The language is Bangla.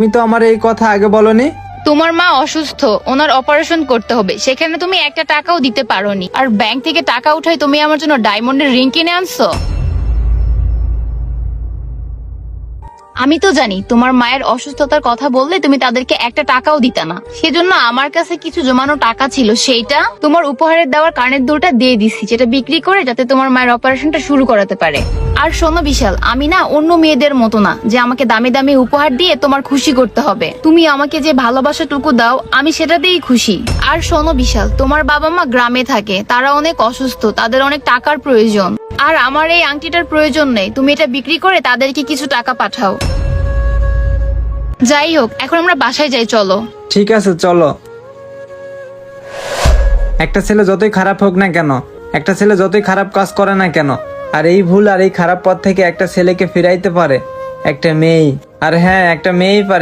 তুমি তো আমার এই কথা আগে বলনি। তোমার মা অসুস্থ, ওনার অপারেশন করতে হবে, সেখানে তুমি একটা টাকাও দিতে পারোনি। আর ব্যাংক থেকে টাকা উঠাই তুমি আমার জন্য ডায়মন্ডের রিং কিনে আনছো। আমি তো জানি তোমার মায়ের অসুস্থতার কথা বললে তুমি তাদেরকে একটা টাকাও দিতে না। সেজন্য আমার কাছে কিছু জমানো টাকা ছিল, সেইটা তোমার উপহারের দেওয়ার কানের দুলটা দিয়ে দিছি, যেটা বিক্রি করে যাতে তোমার মায়ের অপারেশনটা শুরু করাতে পারে। আর শোনো বিশাল, আমি না অন্য মেয়েদের মতো না যে আমাকে দামি দামি উপহার দিয়ে তোমার খুশি করতে হবে। তুমি আমাকে যে ভালোবাসাটুকু দাও আমি সেটাতেই খুশি। আর শোনো বিশাল, তোমার বাবা মা গ্রামে থাকে, তারা অনেক অসুস্থ, তাদের অনেক টাকার প্রয়োজন। আর আমার এই আংটিটার প্রয়োজন নেই, তুমি এটা বিক্রি করে তাদেরকে কিছু টাকা পাঠাও। যাই হোক, এখন আমরা বাসায় যাই, চলো। ঠিক আছে চলো। একটা ছেলে যতই খারাপ হোক না কেন, একটা ছেলে যতই খারাপ কাজ করে না কেন, আর এই ভুল আর এই খারাপ পথ থেকে একটা ছেলেকে ফিরাইতে পারে একটা মেয়েই। আর হ্যাঁ, একটা মেয়েই পারে।